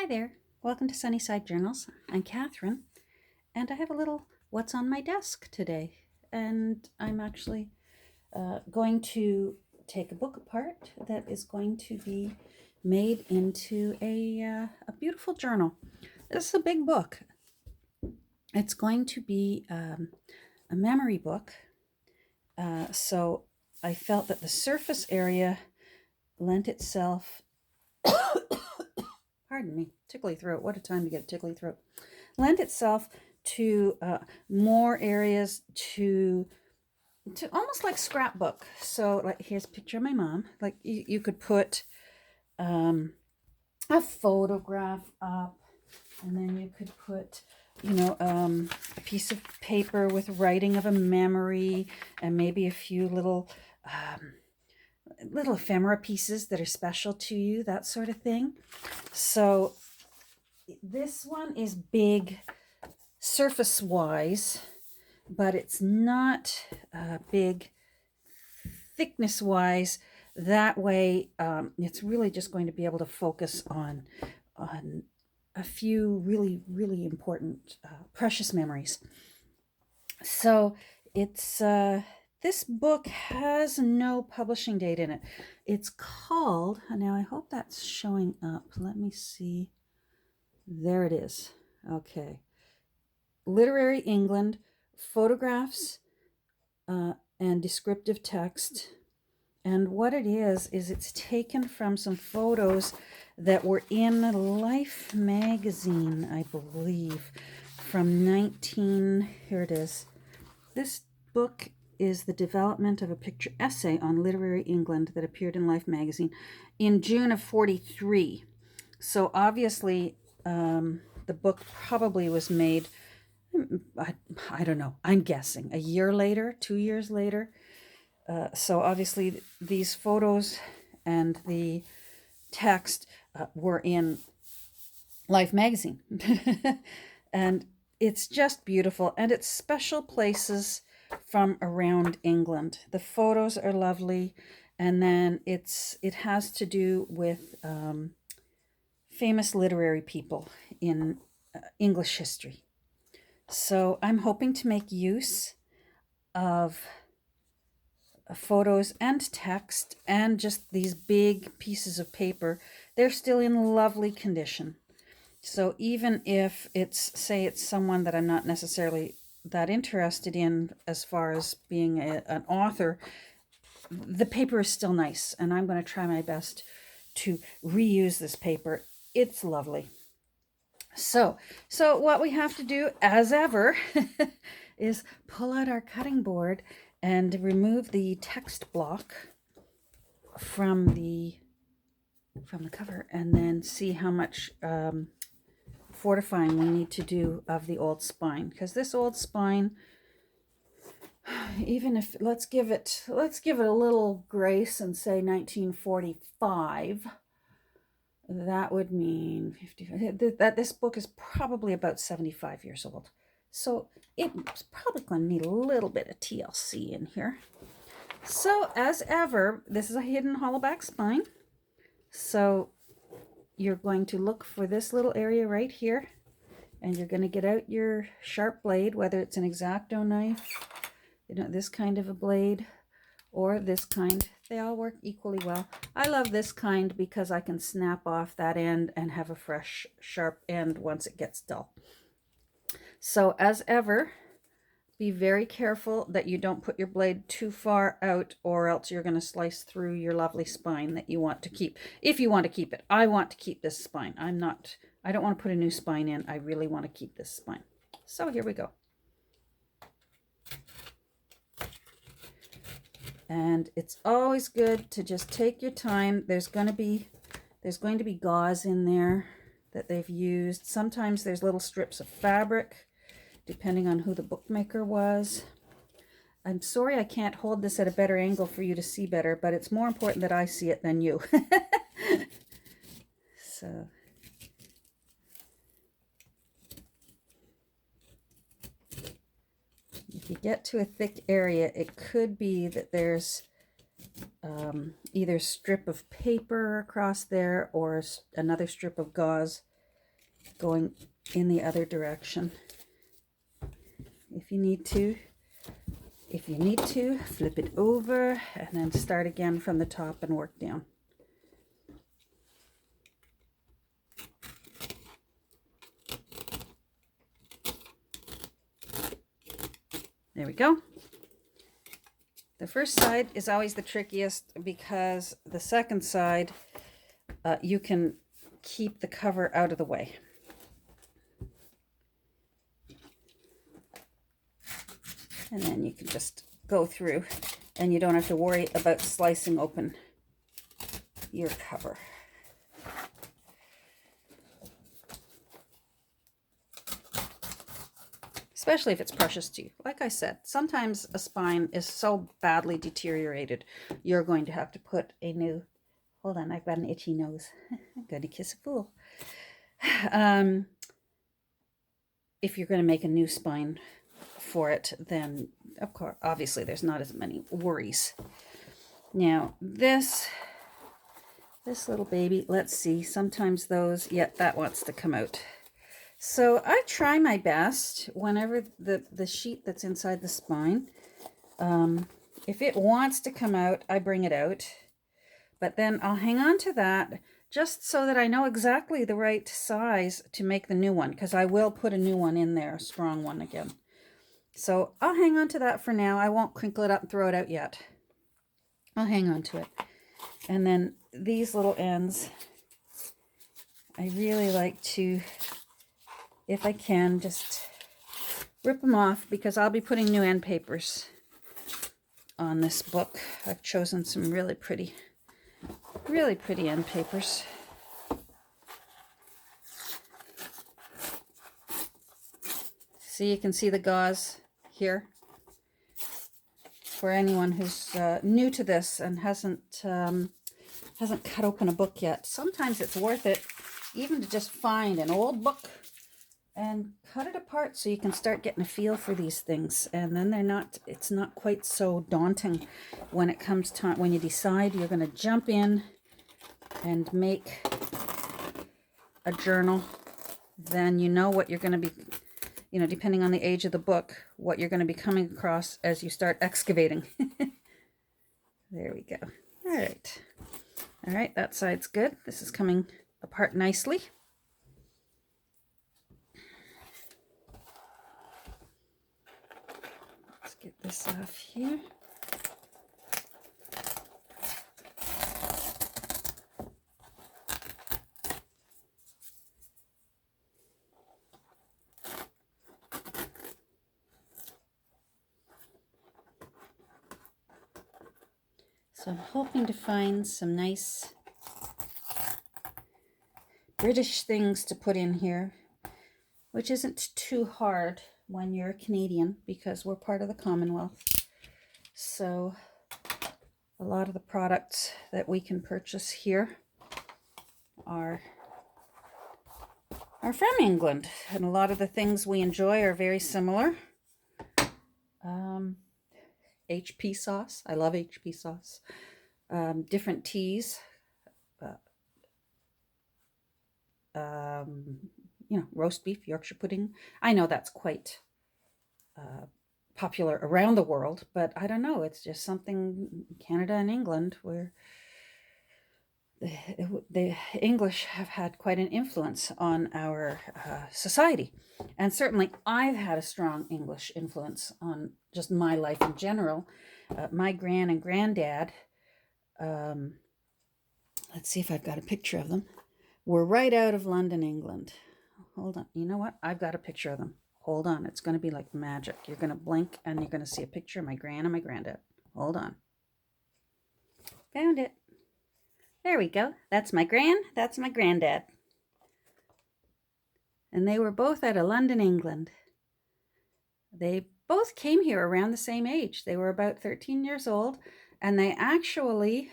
Hi there. Welcome to Sunnyside Journals. I'm Catherine, and I have a little what's on my desk today. And I'm actually going to take a book apart that is going to be made into a beautiful journal. This is a big book. It's going to be a memory book. So I felt that the surface area lent itself, pardon me, tickly throat. What a time to get a tickly throat. Lent itself to more areas to almost like scrapbook. So like here's a picture of my mom. Like you could put a photograph up, and then you could put a piece of paper with writing of a memory, and maybe a few little ephemera pieces that are special to you, that sort of thing. So this one is big surface wise, but it's not big thickness wise. That way it's really just going to be able to focus on a few really important precious memories. So it's this book has no publishing date in it. It's called, now I hope that's showing up, let me see, there it is. Okay, Literary England, Photographs and Descriptive Text. And what it is it's taken from some photos that were in Life magazine, I believe, from here it is. This book is the development of a picture essay on literary England that appeared in Life magazine in June of 43. So obviously the book probably was made, I don't know, I'm guessing a year later, 2 years later. So obviously these photos and the text were in Life magazine. And it's just beautiful, and it's special places from around England. The photos are lovely, and then it has to do with famous literary people in English history. So I'm hoping to make use of photos and text and just these big pieces of paper. They're still in lovely condition. So even if say it's someone that I'm not necessarily that interested in as far as being an author, the paper is still nice, and I'm going to try my best to reuse this paper. It's lovely. So what we have to do, as ever, is pull out our cutting board and remove the text block from the cover, and then see how much fortifying we need to do of the old spine, because this old spine, even if let's give it a little grace and say 1945, that would mean 50, that this book is probably about 75 years old. So it's probably going to need a little bit of TLC in here. So as ever, this is a hidden hollowback spine. So you're going to look for this little area right here, and you're going to get out your sharp blade, whether it's an X-Acto knife, this kind of a blade, or this kind. They all work equally well. I love this kind because I can snap off that end and have a fresh sharp end once it gets dull. So as ever, be very careful that you don't put your blade too far out, or else you're going to slice through your lovely spine that you want to keep. If you want to keep it. I want to keep this spine. I don't want to put a new spine in. I really want to keep this spine. So here we go. And it's always good to just take your time. There's going to be gauze in there that they've used. Sometimes there's little strips of fabric, depending on who the bookmaker was. I'm sorry I can't hold this at a better angle for you to see better, but it's more important that I see it than you. So if you get to a thick area, it could be that there's either a strip of paper across there or another strip of gauze going in the other direction. If you need to, flip it over and then start again from the top and work down. There we go. The first side is always the trickiest because the second side, you can keep the cover out of the way. And then you can just go through and you don't have to worry about slicing open your cover. Especially if it's precious to you. Like I said, sometimes a spine is so badly deteriorated, you're going to have to put a new, hold on, I've got an itchy nose. I'm going to kiss a fool. If you're going to make a new spine for it, then of course, obviously there's not as many worries. Now this little baby, let's see, sometimes those, yeah, that wants to come out. So I try my best whenever the sheet that's inside the spine, if it wants to come out, I bring it out. But then I'll hang on to that just so that I know exactly the right size to make the new one, because I will put a new one in there, a strong one again. So I'll hang on to that for now. I won't crinkle it up and throw it out yet. I'll hang on to it. And then these little ends, I really like to, if I can, just rip them off because I'll be putting new end papers on this book. I've chosen some really pretty end papers. See, you can see the gauze here. For anyone who's new to this and hasn't cut open a book yet, sometimes it's worth it even to just find an old book and cut it apart so you can start getting a feel for these things. And then it's not quite so daunting when it comes time, when you decide you're going to jump in and make a journal. Then you know what you're going to be, you know, depending on the age of the book, what you're going to be coming across as you start excavating. There we go. All right, that side's good. This is coming apart nicely. Let's get this off here. So I'm hoping to find some nice British things to put in here, which isn't too hard when you're a Canadian because we're part of the Commonwealth. So a lot of the products that we can purchase here are from England, and a lot of the things we enjoy are very similar. HP sauce. I love HP sauce. Different teas. You know, roast beef, Yorkshire pudding. I know that's quite popular around the world, but I don't know. It's just something Canada and England where the English have had quite an influence on our society. And certainly I've had a strong English influence on just my life in general. My gran and granddad, let's see if I've got a picture of them, were right out of London, England. Hold on. You know what? I've got a picture of them. Hold on. It's going to be like magic. You're going to blink and you're going to see a picture of my gran and my granddad. Hold on. Found it. There we go. That's my gran. That's my granddad. And they were both out of London, England. They both came here around the same age. They were about 13 years old, and they actually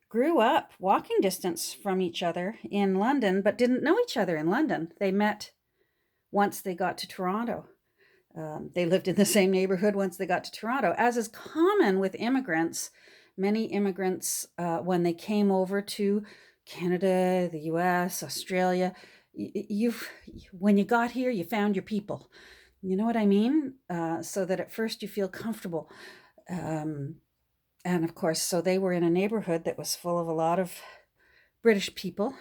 grew up walking distance from each other in London, but didn't know each other in London. They met once they got to Toronto. They lived in the same neighborhood once they got to Toronto. As is common with immigrants, many immigrants, when they came over to Canada, the US, Australia, when you got here, you found your people. You know what I mean? So that at first you feel comfortable. Um, and of course, so they were in a neighborhood that was full of a lot of British people.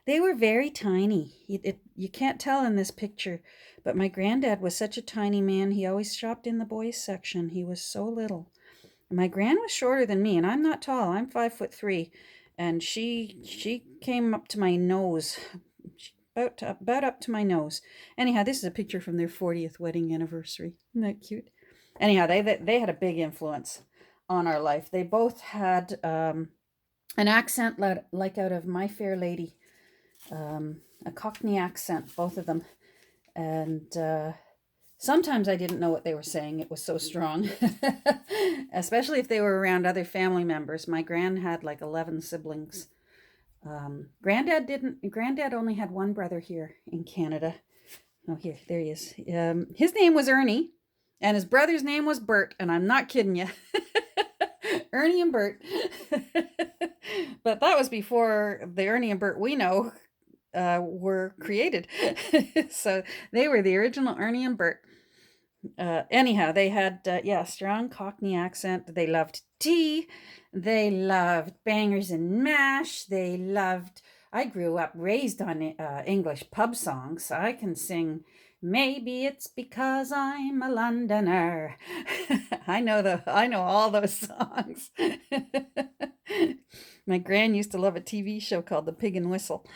They were very tiny. You can't tell in this picture, but my granddad was such a tiny man. He always shopped in the boys section. He was so little. My gran was shorter than me, and I'm not tall. I'm 5'3", and she came up to my nose, about up to my nose. Anyhow, this is a picture from their 40th wedding anniversary. Isn't that cute? Anyhow, they had a big influence on our life. They both had an accent like out of My Fair Lady, a Cockney accent, both of them, and sometimes I didn't know what they were saying. It was so strong, especially if they were around other family members. My gran had like 11 siblings. Granddad only had one brother here in Canada. Oh, there he is. His name was Ernie, and his brother's name was Bert, and I'm not kidding you. Ernie and Bert. But that was before the Ernie and Bert we know were created. So they were the original Ernie and Bert. Anyhow, they had strong Cockney accent. They loved tea. They loved bangers and mash. I grew up raised on English pub songs. I can sing Maybe It's Because I'm a Londoner. I know all those songs. My gran used to love a TV show called The Pig and Whistle.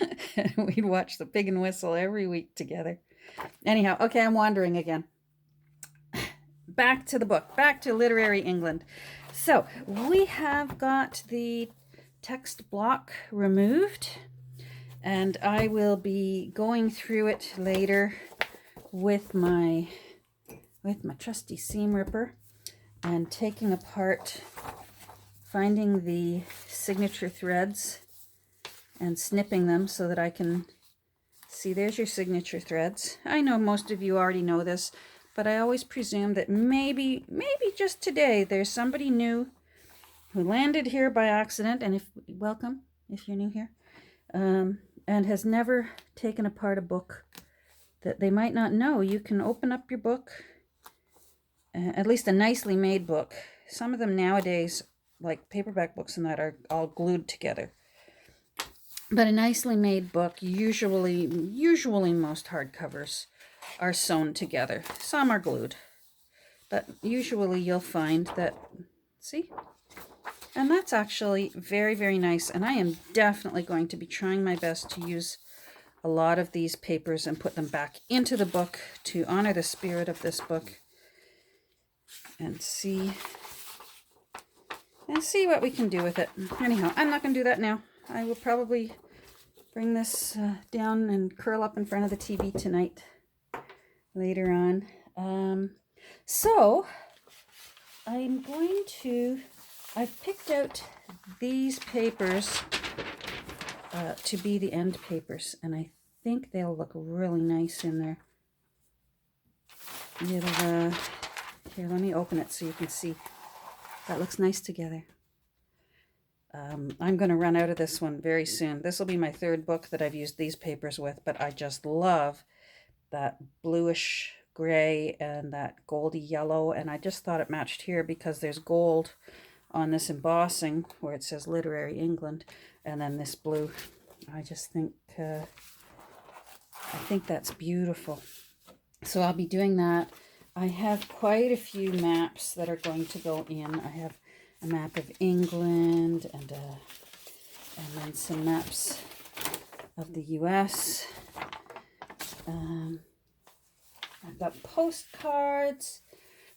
We'd watch The Pig and Whistle every week together. Anyhow, okay, I'm wandering again. Back to the book, back to Literary England. So we have got the text block removed, and I will be going through it later with my trusty seam ripper and taking apart, finding the signature threads and snipping them so that I can see. There's your signature threads. I know most of you already know this, but I always presume that maybe just today there's somebody new who landed here by accident, and welcome if you're new here, and has never taken apart a book that they might not know. You can open up your book, at least a nicely made book. Some of them nowadays, like paperback books and that, are all glued together. But a nicely made book, usually most hardcovers are sewn together. Some are glued, but usually you'll find that, see? And that's actually very, very nice. And I am definitely going to be trying my best to use a lot of these papers and put them back into the book to honor the spirit of this book and see what we can do with it. Anyhow, I'm not going to do that now. I will probably bring this down and curl up in front of the TV tonight later on. So I've picked out these papers to be the end papers, and I think they'll look really nice in there. Here, let me open it so you can see. That looks nice together. I'm going to run out of this one very soon. This will be my third book that I've used these papers with, but I just love that bluish gray and that goldy yellow, and I just thought it matched here because there's gold on this embossing where it says Literary England, and then this blue. I just think that's beautiful. So I'll be doing that. I have quite a few maps that are going to go in. I have a map of England and then some maps of the US. I've got postcards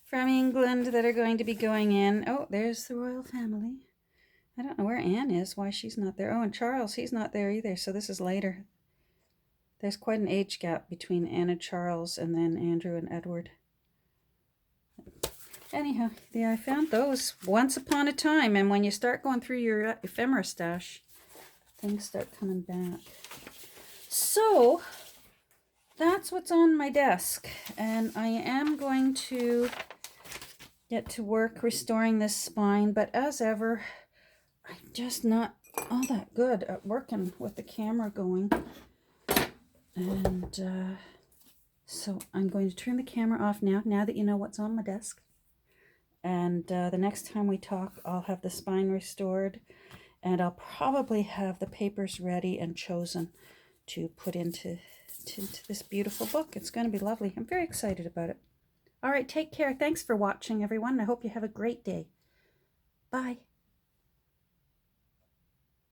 from England that are going to be going in. Oh, there's the royal family. I don't know where Anne is, why she's not there. Oh, and Charles, he's not there either, so this is later. There's quite an age gap between Anne and Charles and then Andrew and Edward. Anyhow, yeah, I found those once upon a time, and when you start going through your ephemera stash, things start coming back. So that's what's on my desk, and I am going to get to work restoring this spine, but as ever, I'm just not all that good at working with the camera going. And so I'm going to turn the camera off now that you know what's on my desk. And the next time we talk, I'll have the spine restored, and I'll probably have the papers ready and chosen to put into this beautiful book. It's going to be lovely. I'm very excited about it. All right, take care. Thanks for watching, everyone. I hope you have a great day. Bye.